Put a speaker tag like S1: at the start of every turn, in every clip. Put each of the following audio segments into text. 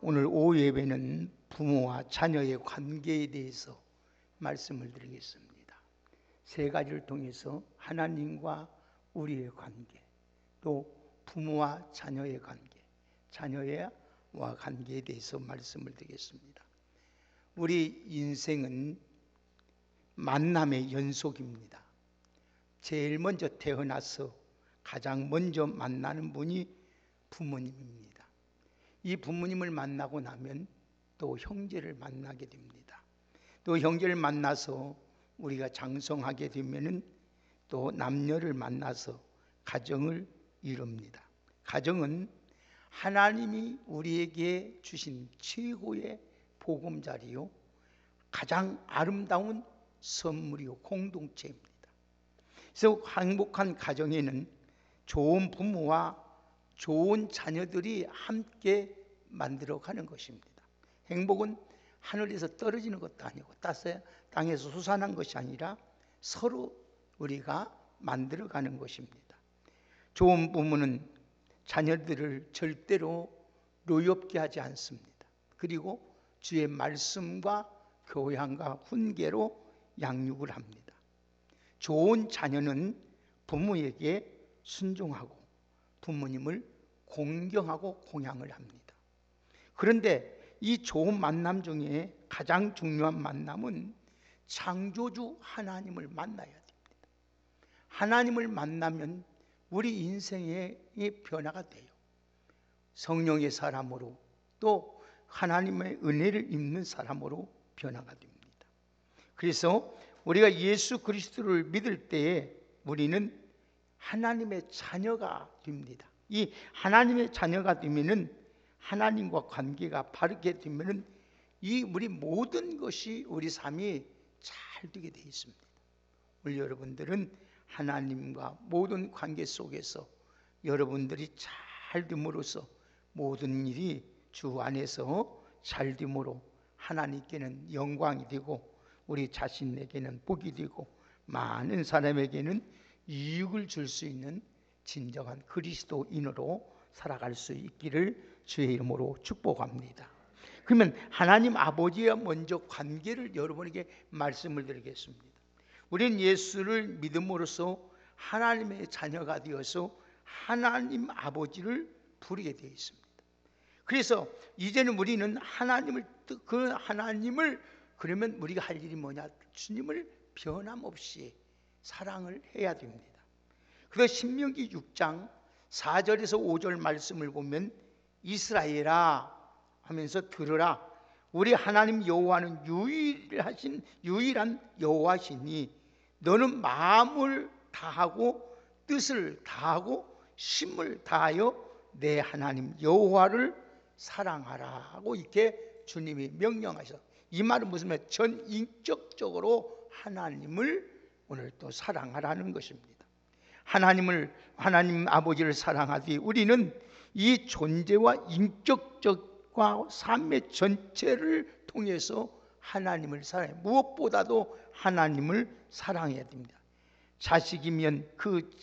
S1: 오늘 오후 예배는 부모와 자녀의 관계에 대해서 말씀을 드리겠습니다. 세 가지를 통해서 하나님과 우리의 관계, 또 부모와 자녀의 관계, 자녀와 관계에 대해서 말씀을 드리겠습니다. 우리 인생은 만남의 연속입니다. 제일 먼저 태어나서 가장 먼저 만나는 분이 부모님입니다. 이 부모님을 만나고 나면 또 형제를 만나게 됩니다. 또 형제를 만나서 우리가 장성하게 되면은 또 남녀를 만나서 가정을 이룹니다. 가정은 하나님이 우리에게 주신 최고의 보금자리요, 가장 아름다운 선물이요, 공동체입니다. 그래서 행복한 가정에는 좋은 부모와 좋은 자녀들이 함께 만들어가는 것입니다. 행복은 하늘에서 떨어지는 것도 아니고 땅에서 솟아난 것이 아니라 서로 우리가 만들어가는 것입니다. 좋은 부모는 자녀들을 절대로 노엽게 하지 않습니다. 그리고 주의 말씀과 교양과 훈계로 양육을 합니다. 좋은 자녀는 부모에게 순종하고 부모님을 공경하고 공양을 합니다. 그런데 이 좋은 만남 중에 가장 중요한 만남은 창조주 하나님을 만나야 됩니다. 하나님을 만나면 우리 인생의 변화가 돼요. 성령의 사람으로, 또 하나님의 은혜를 입는 사람으로 변화가 됩니다. 그래서 우리가 예수 그리스도를 믿을 때에 우리는 하나님의 자녀가 됩니다. 이 하나님의 자녀가 되면은, 하나님과 관계가 바르게 되면은 이 우리 모든 것이 우리 삶이 잘 되게 되어 있습니다. 우리 여러분들은 하나님과 모든 관계 속에서 여러분들이 잘 됨으로써 모든 일이 주 안에서 잘 됨으로 하나님께는 영광이 되고 우리 자신에게는 복이 되고 많은 사람에게는 이익을 줄 수 있는 진정한 그리스도인으로 살아갈 수 있기를 주의 이름으로 축복합니다. 그러면 하나님 아버지와 먼저 관계를 여러분에게 말씀을 드리겠습니다. 우리는 예수를 믿음으로써 하나님의 자녀가 되어서 하나님 아버지를 부르게 되어 있습니다. 그래서 이제는 우리는 그 하나님을 그러면 우리가 할 일이 뭐냐? 주님을 변함없이 사랑을 해야 됩니다. 그래서 신명기 6장 4절에서 5절 말씀을 보면 이스라엘아 하면서 들으라, 우리 하나님 여호와는 유일한 여호와시니 너는 마음을 다하고 뜻을 다하고 힘을 다하여 내 하나님 여호와를 사랑하라고 이렇게 주님이 명령하셔. 이 말은 무슨 말이에요? 전인격적으로 하나님을 오늘 또 사랑하라는 것입니다. 하나님 아버지를 사랑하되 우리는 이 존재와 인격적과 삶의 전체를 통해서 하나님을 사랑해. 무엇보다도 하나님을 사랑해야 됩니다. 자식이면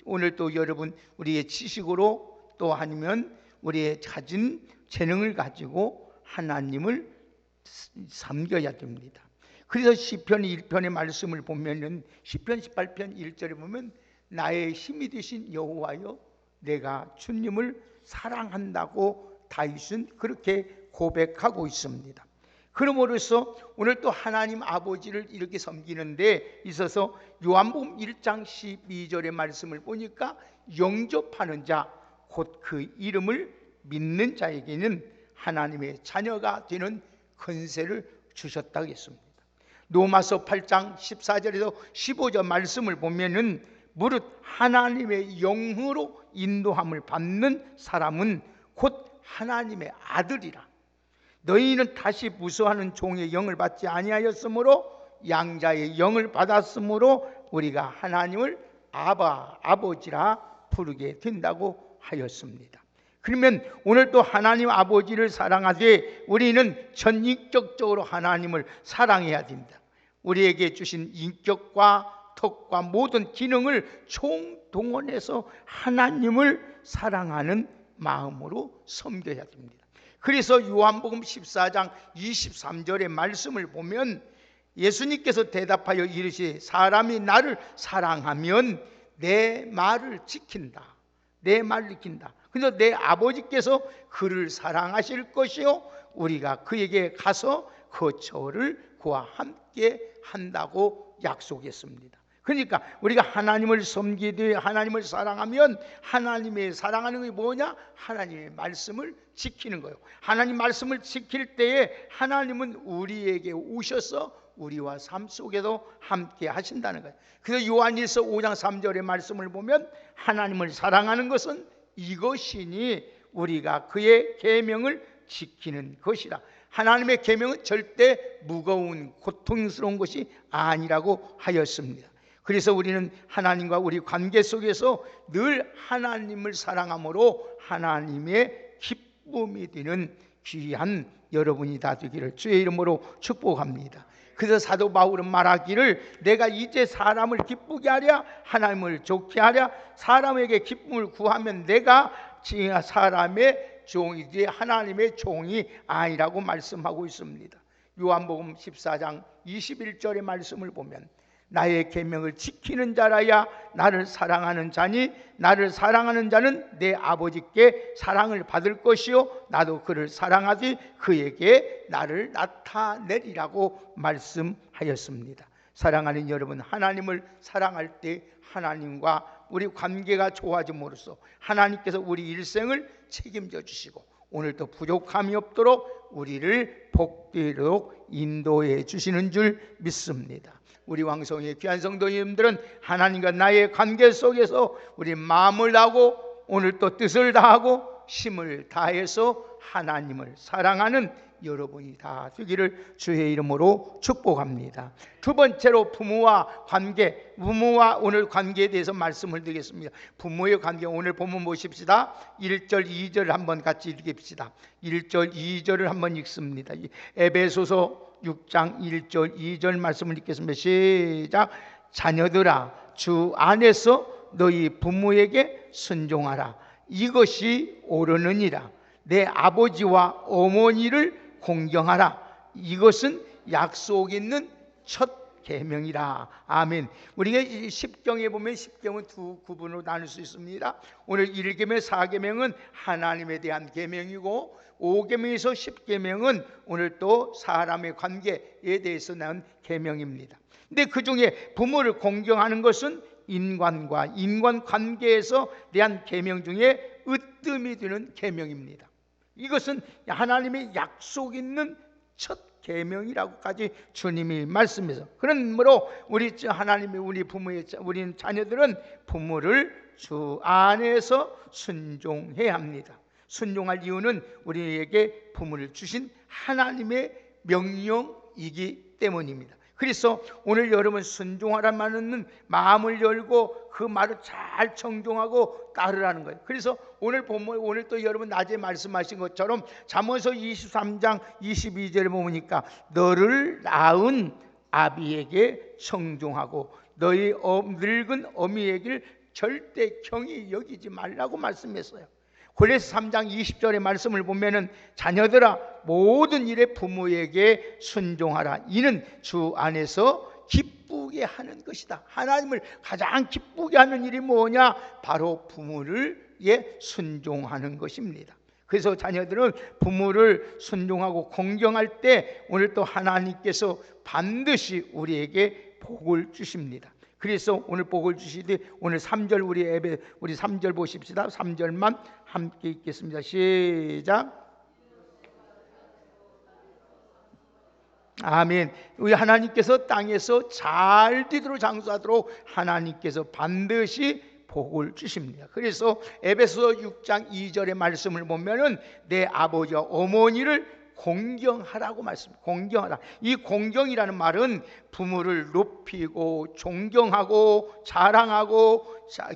S1: 오늘 또 여러분 우리의 지식으로 또 아니면 우리의 가진 재능을 가지고 하나님을 섬겨야 됩니다. 그래서 시편 1편의 말씀을 보면은 시편 18편 1절에 보면 나의 힘이 되신 여호와여 내가 주님을 사랑한다고 다윗은 그렇게 고백하고 있습니다. 그러므로서 오늘 또 하나님 아버지를 이렇게 섬기는데 있어서 요한복음 1장 12절의 말씀을 보니까 영접하는 자 곧 그 이름을 믿는 자에게는 하나님의 자녀가 되는 권세를 주셨다고 했습니다. 로마서 8장 14절에서 15절 말씀을 보면은 무릇 하나님의 영으로 인도함을 받는 사람은 곧 하나님의 아들이라. 너희는 다시 무서워하는 종의 영을 받지 아니하였으므로 양자의 영을 받았으므로 우리가 하나님을 아버지라 부르게 된다고 하였습니다. 그러면 오늘 또 하나님 아버지를 사랑하되 우리는 전인격적으로 하나님을 사랑해야 됩니다. 우리에게 주신 인격과 턱과 모든 기능을 총동원해서 하나님을 사랑하는 마음으로 섬겨야 됩니다. 그래서 요한복음 14장 23절의 말씀을 보면 예수님께서 대답하여 이르시되 사람이 나를 사랑하면 내 말을 지킨다. 내 말을 지킨다. 그래서 내 아버지께서 그를 사랑하실 것이요 우리가 그에게 가서 그 저를 그와 함께 한다고 약속했습니다. 그러니까 우리가 하나님을 섬기되 하나님을 사랑하면 하나님의 사랑하는 게 뭐냐? 하나님의 말씀을 지키는 거예요. 하나님 말씀을 지킬 때에 하나님은 우리에게 오셔서 우리와 삶 속에도 함께 하신다는 거예요. 그래서 요한일서 5장 3절의 말씀을 보면 하나님을 사랑하는 것은 이것이니 우리가 그의 계명을 지키는 것이라. 하나님의 계명은 절대 무거운 고통스러운 것이 아니라고 하였습니다. 그래서 우리는 하나님과 우리 관계 속에서 늘 하나님을 사랑함으로 하나님의 기쁨이 되는 귀한 여러분이 다 되기를 주의 이름으로 축복합니다. 그래서 사도 바울은 말하기를 내가 이제 사람을 기쁘게 하랴 하나님을 좋게 하랴 사람에게 기쁨을 구하면 내가 사람의 종이지 하나님의 종이 아니라고 말씀하고 있습니다. 요한복음 14장 21절의 말씀을 보면 나의 계명을 지키는 자라야 나를 사랑하는 자니 나를 사랑하는 자는 내 아버지께 사랑을 받을 것이요 나도 그를 사랑하지 그에게 나를 나타내리라고 말씀하였습니다. 사랑하는 여러분, 하나님을 사랑할 때 하나님과 우리 관계가 좋아짐으로써 하나님께서 우리 일생을 책임져 주시고 오늘도 부족함이 없도록 우리를 복되도록 인도해 주시는 줄 믿습니다. 우리 왕성의 귀한 성도님들은 하나님과 나의 관계 속에서 우리 마음을 다하고 오늘 또 뜻을 다하고 힘을 다해서 하나님을 사랑하는 여러분이 다 되기를 주의 이름으로 축복합니다. 두 번째로 부모와 관계, 부모와 오늘 관계에 대해서 말씀을 드리겠습니다. 부모의 관계 오늘 본문 보십시다. 1절 2절 한번 같이 읽읍시다. 1절 2절을 한번 읽습니다. 에베소서 6장 1절 2절 말씀을 읽겠습니다. 시작. 자녀들아 주 안에서 너희 부모에게 순종하라. 이것이 옳으느니라. 내 아버지와 어머니를 공경하라. 이것은 약속 있는 첫 계명이라. 아멘. 우리가 십경에 보면 십경은 두 구분으로 나눌 수 있습니다. 오늘 1계명 4계명은 하나님에 대한 계명이고 5계명에서 10계명은 오늘 또 사람의 관계에 대해서 나온 계명입니다. 근데 그 중에 부모를 공경하는 것은 인간과 인간 관계에서 대한 계명 중에 으뜸이 되는 계명입니다. 이것은 하나님의 약속 있는 첫 계명이라고까지 주님이 말씀해서 그러므로 우리 하나님의 우리 부모의 우리 자녀들은 부모를 주 안에서 순종해야 합니다. 순종할 이유는 우리에게 부모를 주신 하나님의 명령이기 때문입니다. 그래서 오늘 여러분 순종하라는 말은 마음을 열고 그 말을 잘 청종하고 따르라는 거예요. 그래서 오늘 본문 오늘 또 여러분 낮에 말씀하신 것처럼 잠언서 23장 22절에 보니까 너를 낳은 아비에게 청종하고 너희 늙은 어미에게 절대 경히 여기지 말라고 말씀했어요. 골로새 3장 20절의 말씀을 보면은 자녀들아 모든 일에 부모에게 순종하라. 이는 주 안에서 기쁘게 하는 것이다. 하나님을 가장 기쁘게 하는 일이 뭐냐? 바로 부모를 순종하는 것입니다. 그래서 자녀들은 부모를 순종하고 공경할 때 오늘 또 하나님께서 반드시 우리에게 복을 주십니다. 그래서 오늘 복을 주시되 오늘 3절 우리 3절 보십시다. 3절만 함께 읽겠습니다. 시작. 아멘. 우리 하나님께서 땅에서 잘 되도록 장수하도록 하나님께서 반드시 복을 주십니다. 그래서 에베소서 6장 2절의 말씀을 보면은 내 아버지와 어머니를 공경하라고 말씀합니다. 공경하라. 이 공경이라는 말은 부모를 높이고 존경하고 자랑하고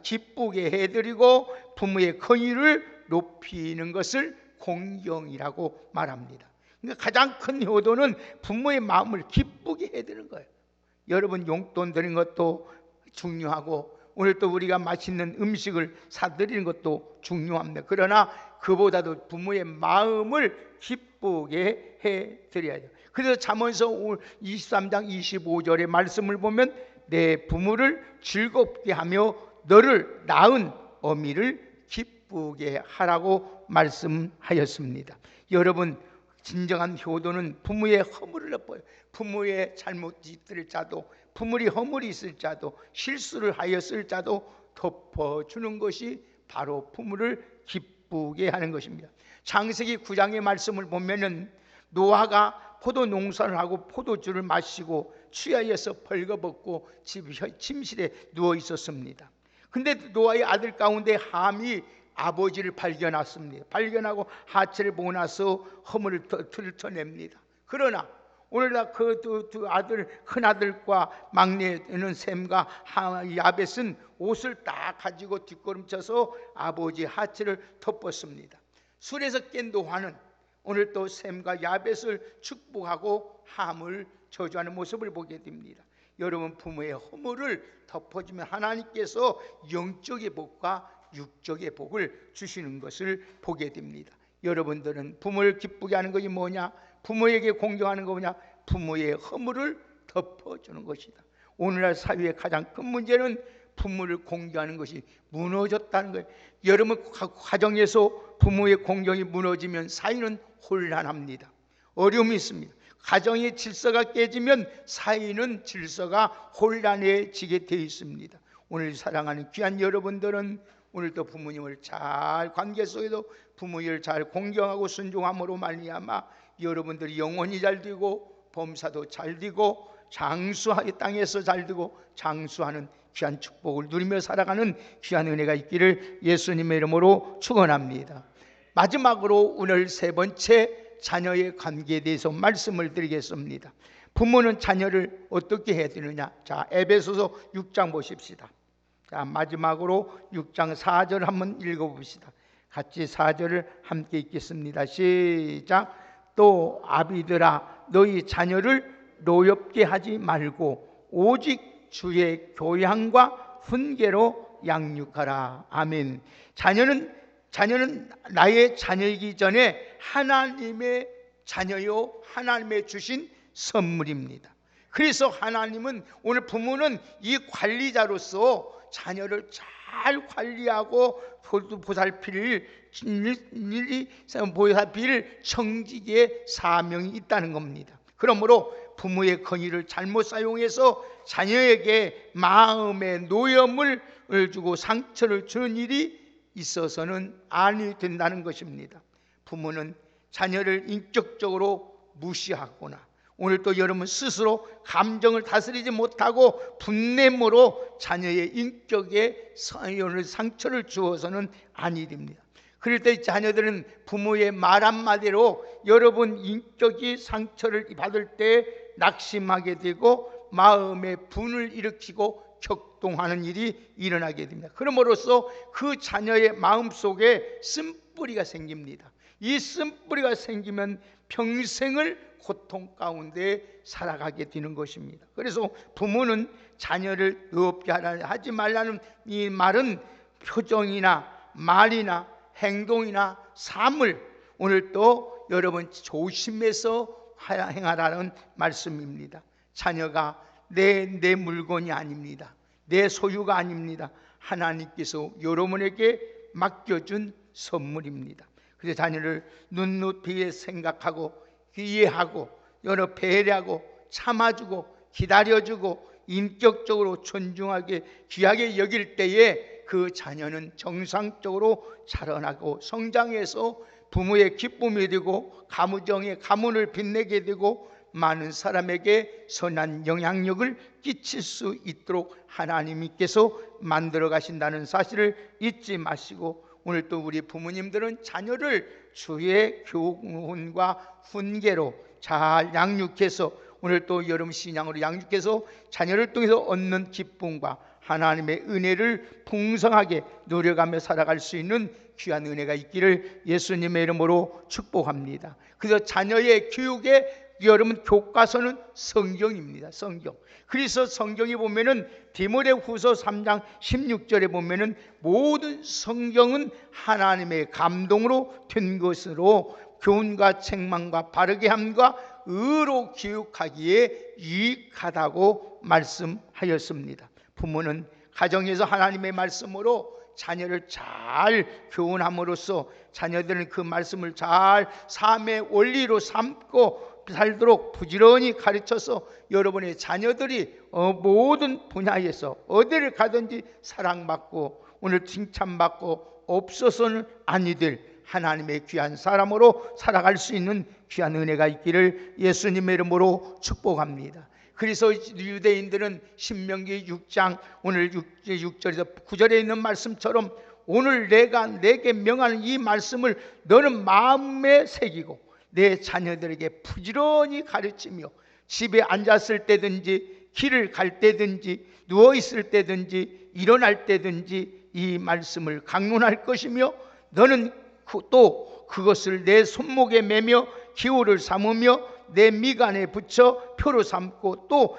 S1: 기쁘게 해드리고 부모의 권위를 높이는 것을 공경이라고 말합니다. 그러니까 가장 큰 효도는 부모의 마음을 기쁘게 해드리는 거예요. 여러분 용돈 드리는 것도 중요하고 오늘 또 우리가 맛있는 음식을 사드리는 것도 중요합니다. 그러나 그보다도 부모의 마음을 기쁘게 해드려야 돼요. 그래서 잠언서 23장 25절의 말씀을 보면 내 부모를 즐겁게 하며 너를 낳은 어미를 기쁘게 하라고 말씀하였습니다. 여러분, 진정한 효도는 부모의 허물을 덮어요. 부모의 잘못 있을 자도, 부모의 허물이 있을 자도, 실수를 하였을 자도 덮어주는 것이 바로 부모를 기쁘게 하는 것입니다. 창세기 9장의 말씀을 보면은 노아가 포도 농사를 하고 포도주를 마시고 취하여서 벌거벗고 침실에 누워 있었습니다. 근데 노아의 아들 가운데 함이 아버지를 발견했습니다. 발견하고 하체를 보고 나서 허물을 털어냅니다. 그러나 오늘날 그 두 아들, 큰 아들과 막내는 셈과 야벳은 옷을 딱 가지고 뒷걸음쳐서 아버지 하체를 덮었습니다. 술에서 깬 노아는 오늘 또 셈과 야벳을 축복하고 함을 저주하는 모습을 보게 됩니다. 여러분, 부모의 허물을 덮어주면 하나님께서 영적의 복과 육적의 복을 주시는 것을 보게 됩니다. 여러분들은 부모를 기쁘게 하는 것이 뭐냐? 부모에게 공경하는 거 뭐냐? 부모의 허물을 덮어주는 것이다. 오늘날 사회의 가장 큰 문제는 부모를 공경하는 것이 무너졌다는 거예요. 여러분, 가정에서 부모의 공경이 무너지면 사회는 혼란합니다. 어려움이 있습니다. 가정의 질서가 깨지면 사회는 질서가 혼란해지게 되어 있습니다. 오늘 사랑하는 귀한 여러분들은 오늘도 부모님을 잘, 관계 속에도 부모님을 잘 공경하고 순종함으로 말미암아 여러분들이 영혼이 잘 되고 범사도 잘 되고 장수하게 땅에서 잘 되고 장수하는 귀한 축복을 누리며 살아가는 귀한 은혜가 있기를 예수님의 이름으로 축원합니다. 마지막으로 오늘 세 번째, 자녀의 관계에 대해서 말씀을 드리겠습니다. 부모는 자녀를 어떻게 해야 되느냐? 자, 에베소서 6장 보십시다. 자, 마지막으로 6장 4절 한번 읽어봅시다. 같이 4절을 함께 읽겠습니다. 시작. 또 아비들아, 너희 자녀를 노엽게 하지 말고 오직 주의 교양과 훈계로 양육하라. 아멘. 자녀는 나의 자녀이기 전에 하나님의 자녀요, 하나님의 주신 선물입니다. 그래서 하나님은, 오늘 부모는 이 관리자로서 자녀를 잘 관리하고 보살필 청지기의 사명이 있다는 겁니다. 그러므로 부모의 권위를 잘못 사용해서 자녀에게 마음의 노염을 주고 상처를 주는 일이 있어서는 아니 된다는 것입니다. 부모는 자녀를 인격적으로 무시하거나, 오늘 또 여러분 스스로 감정을 다스리지 못하고 분냄으로 자녀의 인격에 상처를 주어서는 아니 됩니다. 그럴 때 자녀들은 부모의 말 한마디로 여러분 인격이 상처를 받을 때 낙심하게 되고 마음의 분을 일으키고 격동하는 일이 일어나게 됩니다. 그럼으로써 그 자녀의 마음속에 쓴뿌리가 생깁니다. 이 쓴뿌리가 생기면 평생을 고통 가운데 살아가게 되는 것입니다. 그래서 부모는 자녀를 의롭게 하지 말라는 이 말은 표정이나 말이나 행동이나 삶을 오늘 또 여러분 조심해서 행하라는 말씀입니다. 자녀가 내 물건이 아닙니다. 내 소유가 아닙니다. 하나님께서 여러분에게 맡겨준 선물입니다. 그래서 자녀를 눅눅이 생각하고 이해하고 여러 배려하고 참아주고 기다려주고 인격적으로 존중하게 귀하게 여길 때에 그 자녀는 정상적으로 자라나고 성장해서 부모의 기쁨이 되고 가정의 가문을 빛내게 되고 많은 사람에게 선한 영향력을 끼칠 수 있도록 하나님께서 만들어 가신다는 사실을 잊지 마시고, 오늘 또 우리 부모님들은 자녀를 주의 교훈과 훈계로 잘 양육해서, 오늘 또 여름 신앙으로 양육해서 자녀를 통해서 얻는 기쁨과 하나님의 은혜를 풍성하게 누려가며 살아갈 수 있는 귀한 은혜가 있기를 예수님의 이름으로 축복합니다. 그래서 자녀의 교육에 여러분 교과서는 성경입니다. 성경. 그래서 성경에 보면은 디모데후서 3장 16절에 보면은 모든 성경은 하나님의 감동으로 된 것으로 교훈과 책망과 바르게 함과 의로 교육하기에 유익하다고 말씀하였습니다. 부모는 가정에서 하나님의 말씀으로 자녀를 잘 교훈함으로써 자녀들은 그 말씀을 잘 삶의 원리로 삼고 살도록 부지런히 가르쳐서 여러분의 자녀들이 모든 분야에서 어디를 가든지 사랑받고 오늘 칭찬받고 없어서는 아니 될 하나님의 귀한 사람으로 살아갈 수 있는 귀한 은혜가 있기를 예수님의 이름으로 축복합니다. 그래서 유대인들은 신명기 6장 오늘 6절에서 9절에 있는 말씀처럼 오늘 내가 내게 명하는 이 말씀을 너는 마음에 새기고 내 자녀들에게 부지런히 가르치며 집에 앉았을 때든지 길을 갈 때든지 누워있을 때든지 일어날 때든지 이 말씀을 강론할 것이며 너는 또 그것을 내 손목에 매며 기호를 삼으며 내 미간에 붙여 표로 삼고 또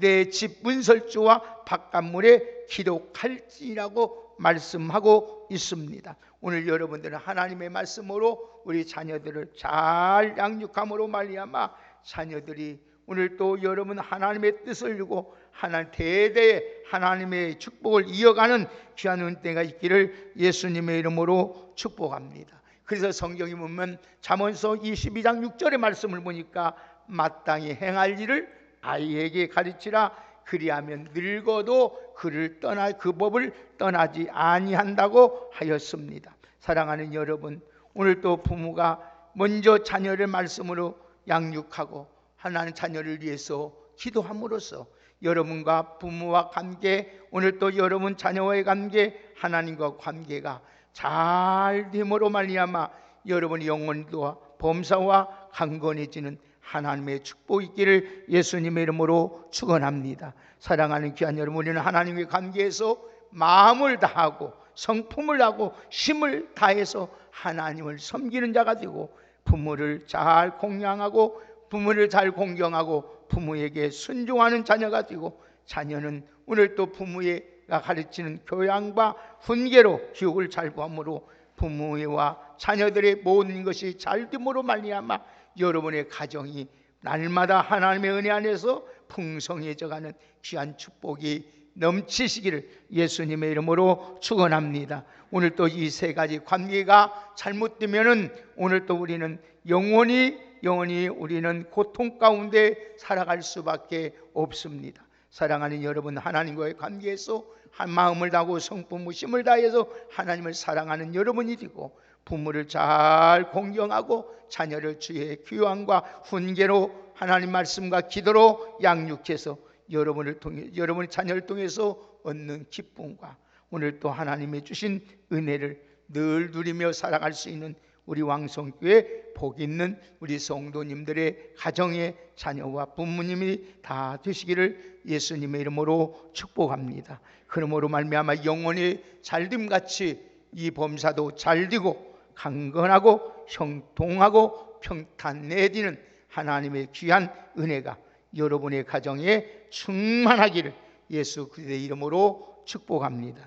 S1: 내 집 문설주와 바깥문에 기록할지라고 말씀하고 있습니다. 오늘 여러분들은 하나님의 말씀으로 우리 자녀들을 잘 양육함으로 말미암아 자녀들이 오늘 또 여러분 하나님의 뜻을 이루고 하나님 대대에 하나님의 축복을 이어가는 귀한 은혜가 있기를 예수님의 이름으로 축복합니다. 그래서 성경에 보면 잠언서 22장 6절의 말씀을 보니까 마땅히 행할 일을 아이에게 가르치라 그리하면 늙어도 그 법을 떠나지 아니한다고 하였습니다. 사랑하는 여러분, 오늘 또 부모가 먼저 자녀를 말씀으로 양육하고 하나님 자녀를 위해서 기도함으로써 여러분과 부모와 관계, 오늘 또 여러분 자녀와의 관계, 하나님과 관계가 잘 됨으로 말미암아 여러분의 영혼도 범사와 강건해지는 하나님의 축복이 있기를 예수님의 이름으로 축원합니다. 사랑하는 귀한 여러분, 우리는 하나님의 관계에서 마음을 다하고 성품을 하고 힘을 다해서 하나님을 섬기는 자가 되고 부모를 잘 공양하고 부모를 잘 공경하고 부모에게 순종하는 자녀가 되고 자녀는 오늘 또 부모가 가르치는 교양과 훈계로 교육을 잘 구함으로 부모와 자녀들의 모든 것이 잘 됨으로 말미암아 여러분의 가정이 날마다 하나님의 은혜 안에서 풍성해져가는 귀한 축복이 넘치시기를 예수님의 이름으로 축원합니다. 오늘 또 이 세 가지 관계가 잘못되면은 오늘 또 우리는 영원히 우리는 고통 가운데 살아갈 수밖에 없습니다. 사랑하는 여러분, 하나님과의 관계에서 한 마음을 다하고 성품을 힘을 다해서 하나님을 사랑하는 여러분이 되고 부모를 잘 공경하고 자녀를 주의 교양과 훈계로 하나님 말씀과 기도로 양육해서 여러분의 자녀를 통해서 얻는 기쁨과 오늘 또 하나님의 주신 은혜를 늘 누리며 살아갈 수 있는 우리 왕성교회 복 있는 우리 성도님들의 가정의 자녀와 부모님이 다 되시기를 예수님의 이름으로 축복합니다. 그러므로 말미암아 영혼이 잘됨같이 이 범사도 잘되고 강건하고 형통하고 평탄 내지는 하나님의 귀한 은혜가 여러분의 가정에 충만하기를 예수 그리스도의 이름으로 축복합니다.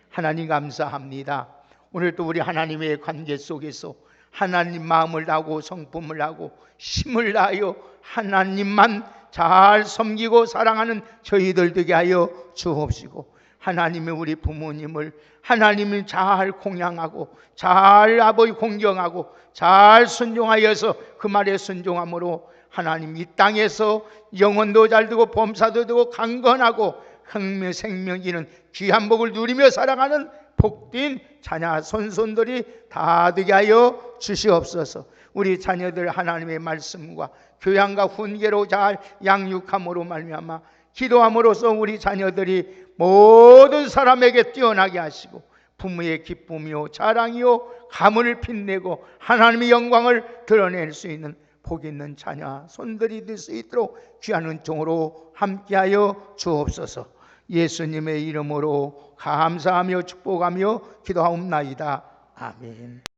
S1: 하나님 감사합니다. 오늘 또 우리 하나님의 관계 속에서 하나님 마음을 다하고 성품을 하고 힘을 다하여 하나님만 잘 섬기고 사랑하는 저희들 되게 하여 주옵시고 하나님의 우리 부모님을 하나님이 잘 공양하고 잘 아버지 공경하고 잘 순종하여서 그 말에 순종함으로 하나님 이 땅에서 영혼도 잘 되고 범사도 되고 강건하고 생명기는 귀한 복을 누리며 살아가는 복된 자녀 손손들이 다 되게 하여 주시옵소서. 우리 자녀들 하나님의 말씀과 교양과 훈계로 잘 양육함으로 말미암아 기도함으로써 우리 자녀들이 모든 사람에게 뛰어나게 하시고 부모의 기쁨이요 자랑이요 가문을 빛내고 하나님의 영광을 드러낼 수 있는 복 있는 자녀 손들이 될 수 있도록 귀한 은총으로 함께하여 주옵소서. 예수님의 이름으로 감사하며 축복하며 기도하옵나이다. 아멘.